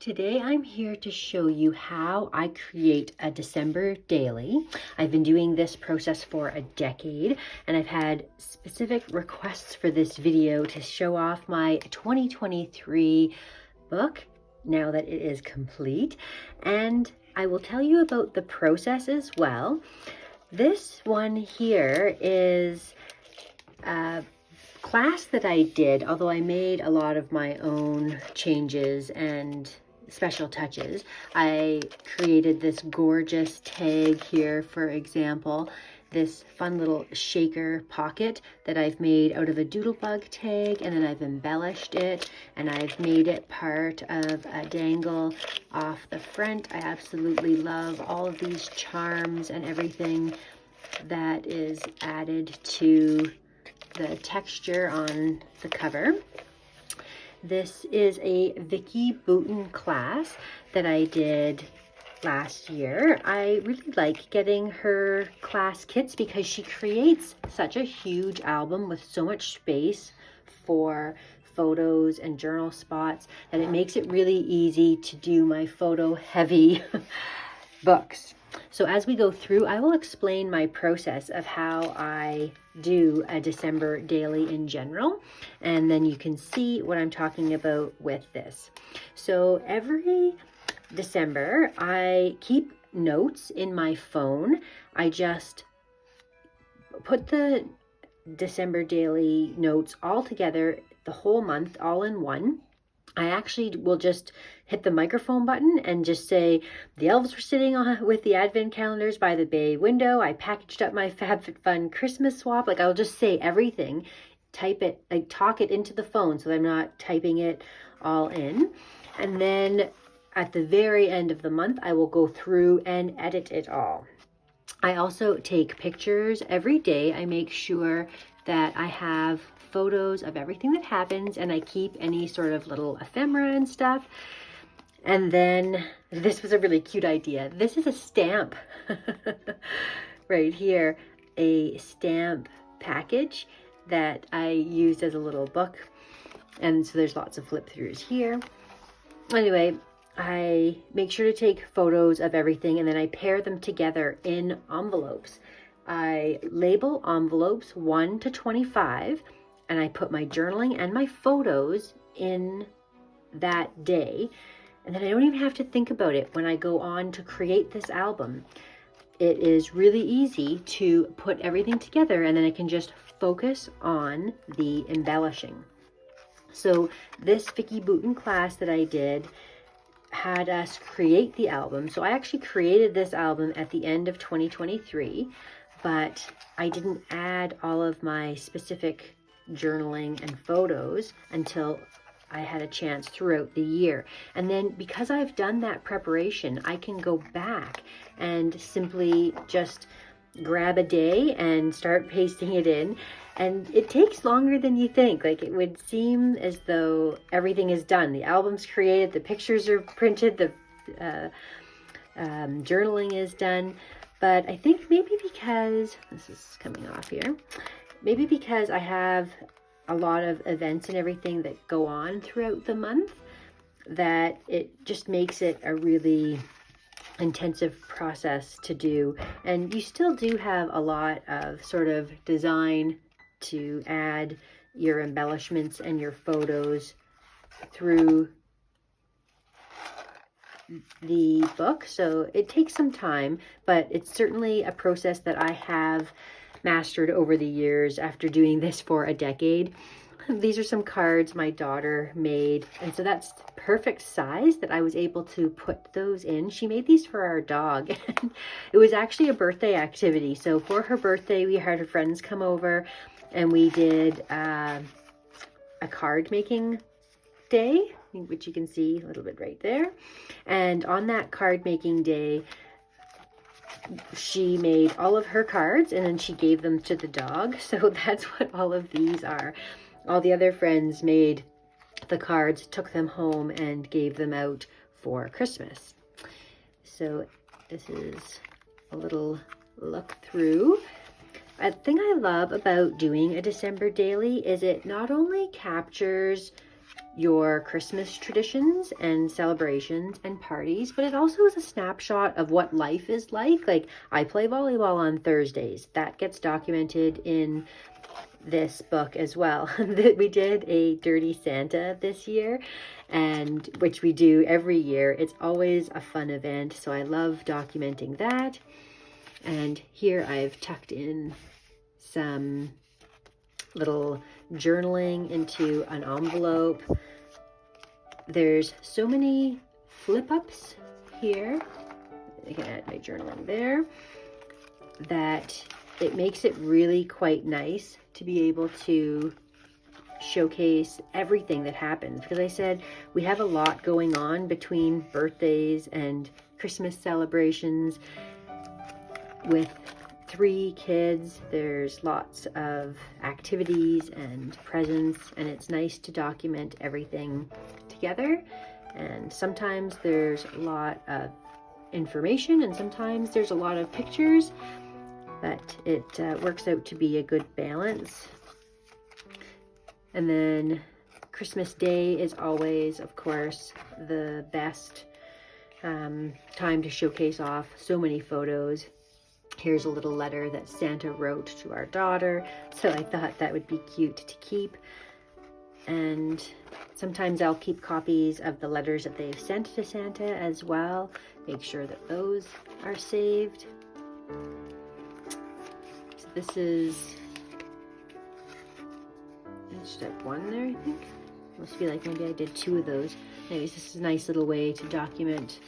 Today I'm here to show you how I create a December daily. I've been doing this process for a decade and I've had specific requests for this video to show off my 2023 book now that it is complete, and I will tell you about the process as well. This one here is a class that I did, although I made a lot of my own changes and special touches. I created this gorgeous tag here, for example, this fun little shaker pocket that I've made out of a doodlebug tag, and then I've embellished it and I've made it part of a dangle off the front. I absolutely love all of these charms and everything that is added to the texture on the cover. This is a Vicky Boutin class that I did last year. I really like getting her class kits because she creates such a huge album with so much space for photos and journal spots that it makes it really easy to do my photo heavy books. So as we go through, I will explain my process of how I do a December daily in general, and then you can see what I'm talking about with this. So every December, I keep notes in my phone. I just put the December daily notes all together, the whole month, all in one. I actually will just hit the microphone button and just say, the elves were sitting on with the advent calendars by the bay window. I packaged up my FabFitFun Christmas swap. Like, I'll just say everything, type it, like talk it into the phone so that I'm not typing it all in. And then at the very end of the month, I will go through and edit it all. I also take pictures every day. I make sure that I have photos of everything that happens, and I keep any sort of little ephemera and stuff. And then this was a really cute idea. This is a stamp right here, a stamp package that I used as a little book. And so there's lots of flip throughs here. Anyway, I make sure to take photos of everything, and then I pair them together in envelopes. I label envelopes 1 to 25, and I put my journaling and my photos in that day. And then I don't even have to think about it when I go on to create this album. It is really easy to put everything together, and then I can just focus on the embellishing. So this Vicky Boutin class that I did had us create the album. So I actually created this album at the end of 2023, but I didn't add all of my specific journaling and photos until I had a chance throughout the year. And then because I've done that preparation, I can go back and simply just grab a day and start pasting it in. And it takes longer than you think. Like, it would seem as though everything is done. The album's created, the pictures are printed, the journaling is done. But I think maybe because, this is coming off here, maybe because I have a lot of events and everything that go on throughout the month, that it just makes it a really intensive process to do. And you still do have a lot of sort of design to add your embellishments and your photos through the book. So it takes some time, but it's certainly a process that I have mastered over the years after doing this for a decade. These are some cards my daughter made, and so that's perfect size that I was able to put those in. She made these for our dog. It was actually a birthday activity. So for her birthday, we had her friends come over and we did a card making day, which you can see a little bit right there. And on that card making day, she made all of her cards and then she gave them to the dog. So that's what all of these are. All the other friends made the cards, took them home, and gave them out for Christmas. So this is a little look through. A thing I love about doing a December daily is it not only captures your Christmas traditions and celebrations and parties, but it also is a snapshot of what life is like. Like, I play volleyball on Thursdays. That gets documented in this book as well. We did a Dirty Santa this year, and which we do every year. It's always a fun event, so I love documenting that. And here I've tucked in some little journaling into an envelope. There's so many flip ups here. I can add my journaling there. That it makes it really quite nice to be able to showcase everything that happens, because I said we have a lot going on between birthdays and Christmas celebrations. With 3 kids, there's lots of activities and presents, and it's nice to document everything together. And sometimes there's a lot of information and sometimes there's a lot of pictures, but it works out to be a good balance. And then Christmas Day is always, of course, the best time to showcase off so many photos. Here's a little letter that Santa wrote to our daughter, so I thought that would be cute to keep. And sometimes I'll keep copies of the letters that they've sent to Santa as well. Make sure that those are saved. So this is step 1 there, I think. I almost feel like maybe I did 2 of those. Anyways, this is a nice little way to document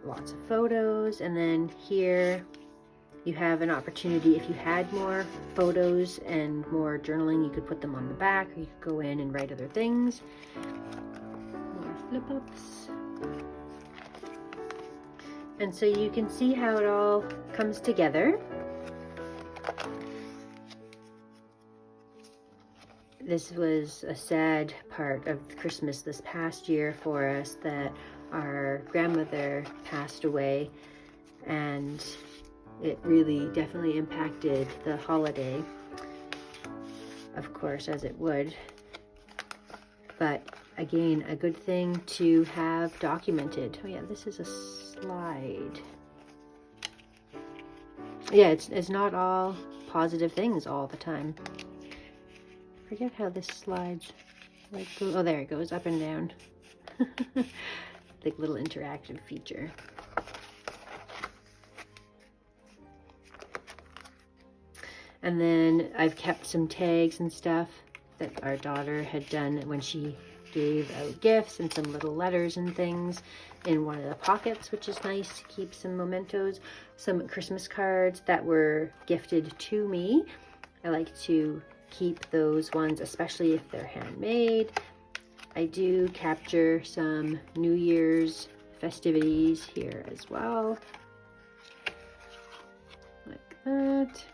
lots of photos. And then here you have an opportunity, if you had more photos and more journaling, you could put them on the back, or you could go in and write other things. More flip-ups. And so you can see how it all comes together. This was a sad part of Christmas this past year for us, that our grandmother passed away, and it really definitely impacted the holiday, of course, as it would. But again, a good thing to have documented. Oh yeah, this is a slide. Yeah, it's not all positive things all the time. Forget how this slides. Like, oh, there it goes, up and down. Like little interactive feature. And then I've kept some tags and stuff that our daughter had done when she gave out gifts, and some little letters and things in one of the pockets, which is nice to keep some mementos. Some Christmas cards that were gifted to me. I like to keep those ones, especially if they're handmade. I do capture some New Year's festivities here as well, like that.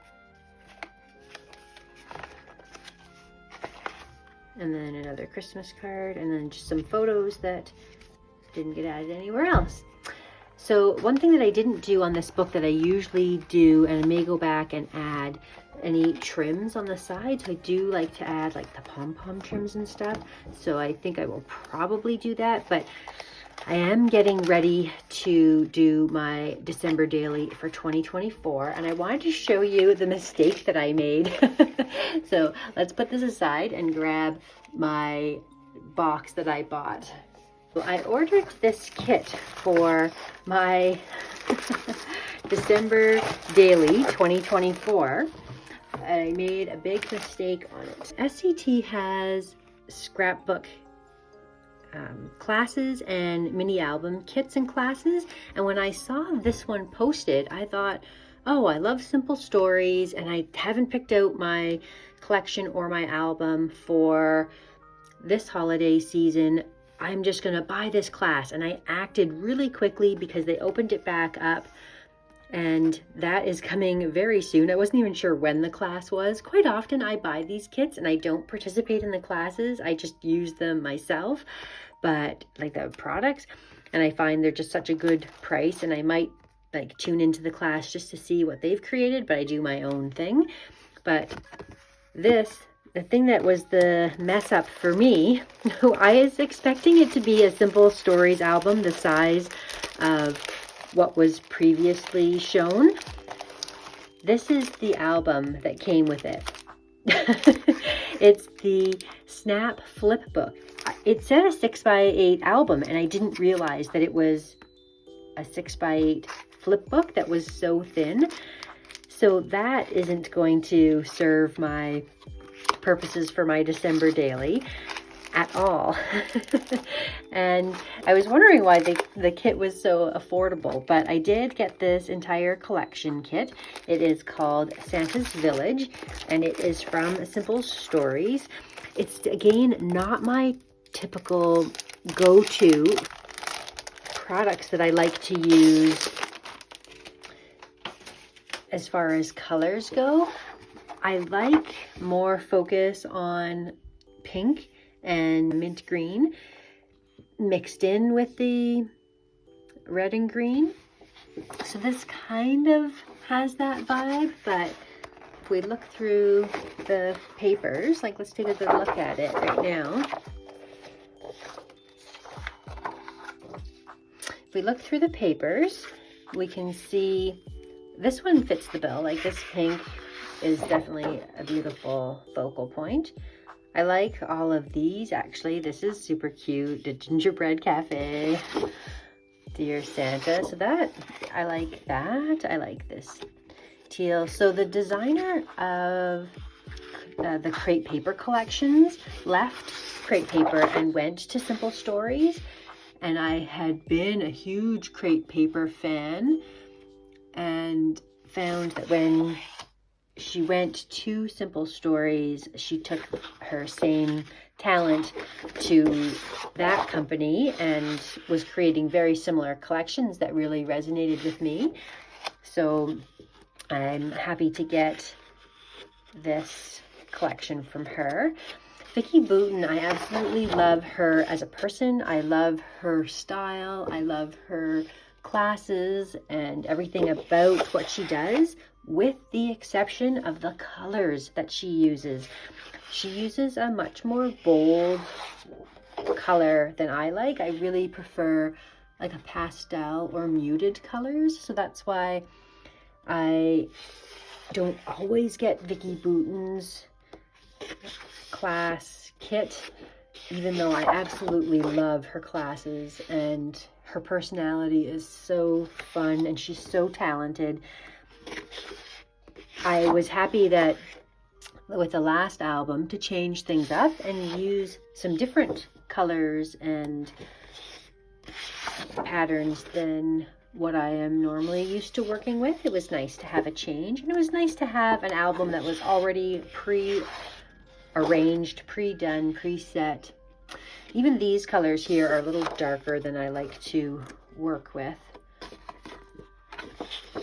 And then another Christmas card, and then just some photos that didn't get added anywhere else. So one thing that I didn't do on this book that I usually do, and I may go back and add any trims on the side. So I do like to add like the pom-pom trims and stuff. So I think I will probably do that, but I am getting ready to do my December daily for 2024, and I wanted to show you the mistake that I made. So let's put this aside and grab my box that I bought. So I ordered this kit for my December daily 2024. I made a big mistake on it. SCT has scrapbook classes and mini album kits and classes, and when I saw this one posted, I thought, oh, I love simple stories, and I haven't picked out my collection or my album for this holiday season. I'm just gonna buy this class. And I acted really quickly because they opened it back up, and that is coming very soon. I wasn't even sure when the class was. Quite often I buy these kits and I don't participate in the classes. I just use them myself, but like the products, and I find they're just such a good price, and I might like tune into the class just to see what they've created, but I do my own thing. But this the thing that was the mess up for me, I was expecting it to be a simple stories album the size of what was previously shown. This is the album that came with it. It's the Snap Flip Book. It said a 6x8 album, and I didn't realize that it was a 6x8 flip book that was so thin. So that isn't going to serve my purposes for my December daily at all. And I was wondering why the kit was so affordable, but I did get this entire collection kit. It is called Santa's Village, and it is from Simple Stories. It's, again, not my typical go-to products that I like to use as far as colors go. I like more focus on pink and mint green mixed in with the red and green. So this kind of has that vibe, but if we look through the papers, like let's take a good look at it right now. If we look through the papers, we can see this one fits the bill. Like this pink is definitely a beautiful focal point. I like all of these, actually. This is super cute. The Gingerbread Cafe, Dear Santa. So that, I like that. I like this teal. So the designer of the crepe paper collections left crepe paper and went to Simple Stories. And I had been a huge crepe paper fan and found that when she went to Simple Stories, she took her same talent to that company and was creating very similar collections that really resonated with me. So I'm happy to get this collection from her. Vicky Boutin, I absolutely love her as a person. I love her style. I love her classes and everything about what she does, with the exception of the colors that she uses. She uses a much more bold color than I like. I really prefer like a pastel or muted colors. So that's why I don't always get Vicky Boutin's class kit, even though I absolutely love her classes and her personality is so fun and she's so talented. I was happy that with the last album to change things up and use some different colors and patterns than what I am normally used to working with. It was nice to have a change, and it was nice to have an album that was already pre-arranged, pre-done, preset. Even these colors here are a little darker than I like to work with,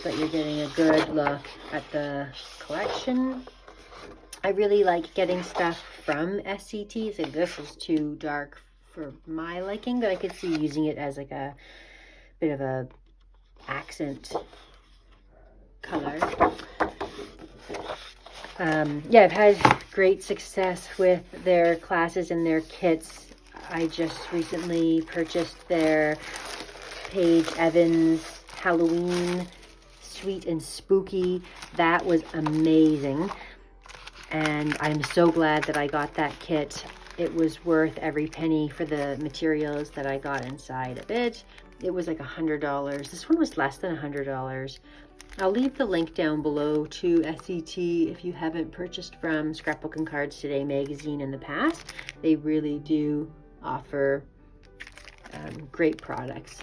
but you're getting a good look at the collection. I really like getting stuff from SCT. So this is too dark for my liking, but I could see using it as like a bit of a accent color. Yeah, I've had great success with their classes and their kits. I just recently purchased their Paige Evans Halloween Sweet and Spooky. That was amazing. And I'm so glad that I got that kit. It was worth every penny for the materials that I got inside of it. It was like $100. This one was less than $100. I'll leave the link down below to SCT if you haven't purchased from Scrapbooking Cards Today magazine in the past. They really do offer great products.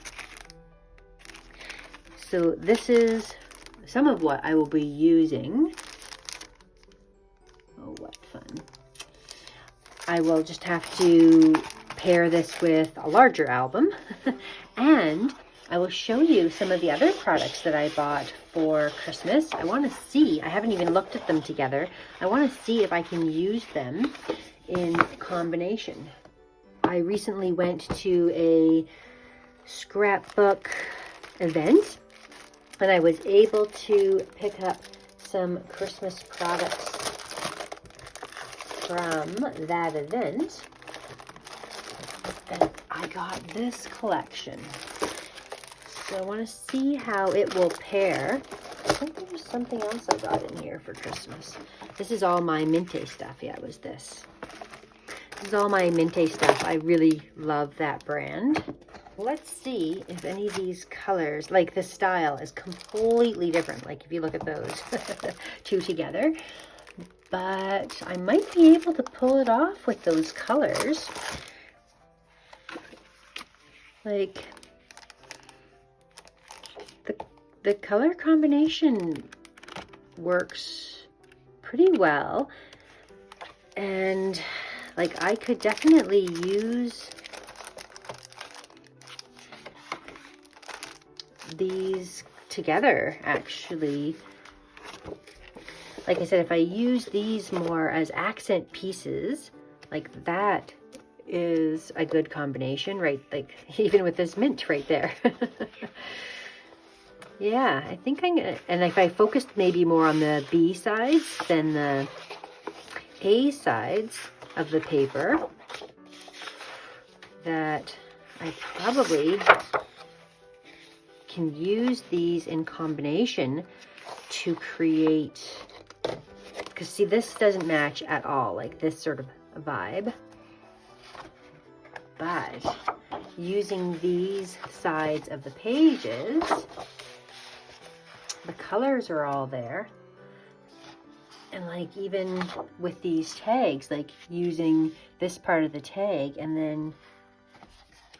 So this is some of what I will be using. Oh, what fun. I will just have to pair this with a larger album and I will show you some of the other products that I bought for Christmas. I want to see, I haven't even looked at them together. I want to see if I can use them in combination. I recently went to a scrapbook event and I was able to pick up some Christmas products from that event. And I got this collection. So I want to see how it will pair. I think there was something else I got in here for Christmas. This is all my Minte stuff. Yeah, it was this. This is all my Minte stuff. I really love that brand. Let's see if any of these colors, like the style is completely different. Like if you look at those two together. But I might be able to pull it off with those colors. Like the color combination works pretty well. And like I could definitely use these together actually. Like I said, if I use these more as accent pieces, like that is a good combination, right? Like even with this mint right there. Yeah, I think I'm gonna, and if I focused maybe more on the B sides than the A sides of the paper, that I probably can use these in combination to create, because see, this doesn't match at all, like this sort of vibe. But using these sides of the pages, the colors are all there. And like even with these tags, like using this part of the tag, and then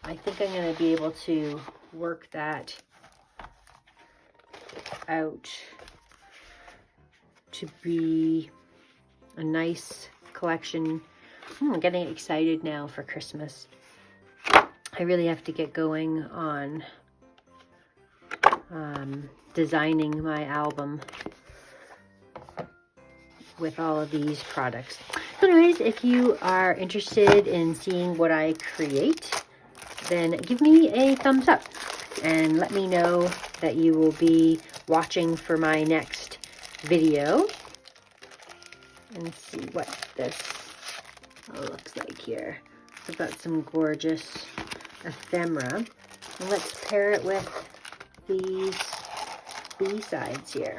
I think I'm going to be able to work that out to be a nice collection. I'm getting excited now for Christmas. I really have to get going on designing my album with all of these products. So anyways, if you are interested in seeing what I create, then give me a thumbs up and let me know that you will be watching for my next video. And see what this looks like here. I've got some gorgeous ephemera. And let's pair it with these B-sides here.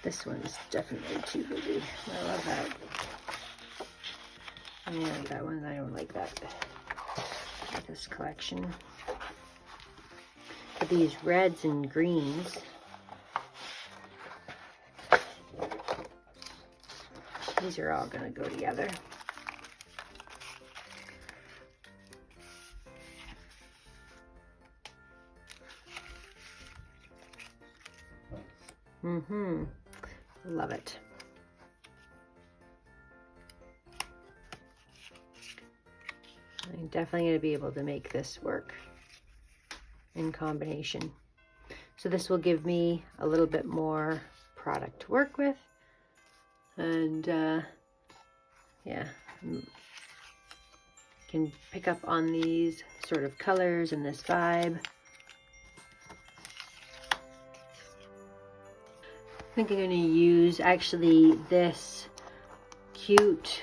This one's definitely too busy. I love that. Yeah, that one, I don't like that. This collection. But these reds and greens, these are all going to go together. Love it. I'm definitely going to be able to make this work in combination. So this will give me a little bit more product to work with. And yeah, can pick up on these sort of colors and this vibe. I think I'm going to use actually this cute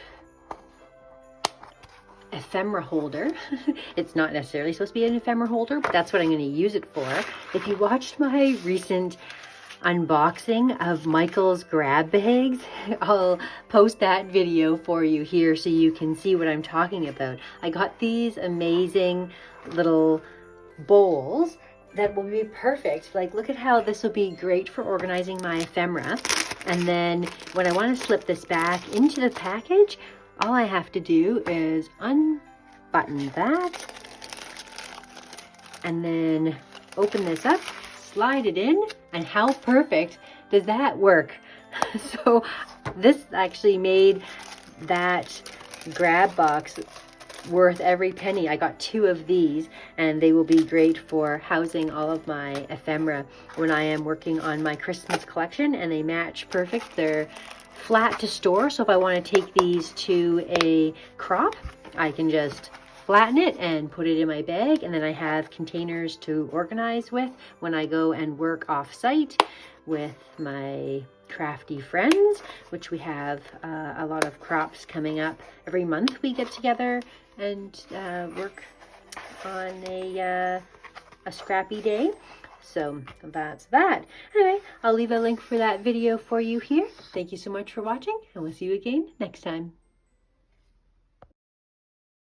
ephemera holder. It's not necessarily supposed to be an ephemera holder, but that's what I'm going to use it for. If you watched my recent unboxing of Michael's grab bags, I'll post that video for you here so you can see what I'm talking about. I got these amazing little bowls that will be perfect. Like, look at how this will be great for organizing my ephemera. And then when I want to slip this back into the package, all I have to do is unbutton that and then open this up, slide it in, and how perfect does that work? So this actually made that grab box worth every penny. I got 2 of these, and they will be great for housing all of my ephemera when I am working on my Christmas collection, and they match perfect. They're flat to store, so if I want to take these to a crop, I can just flatten it and put it in my bag, and then I have containers to organize with when I go and work off-site with my crafty friends, which we have a lot of crops coming up. Every month we get together and work on a scrappy day. So that's that. Anyway, I'll leave a link for that video for you here. Thank you so much for watching, and we'll see you again next time.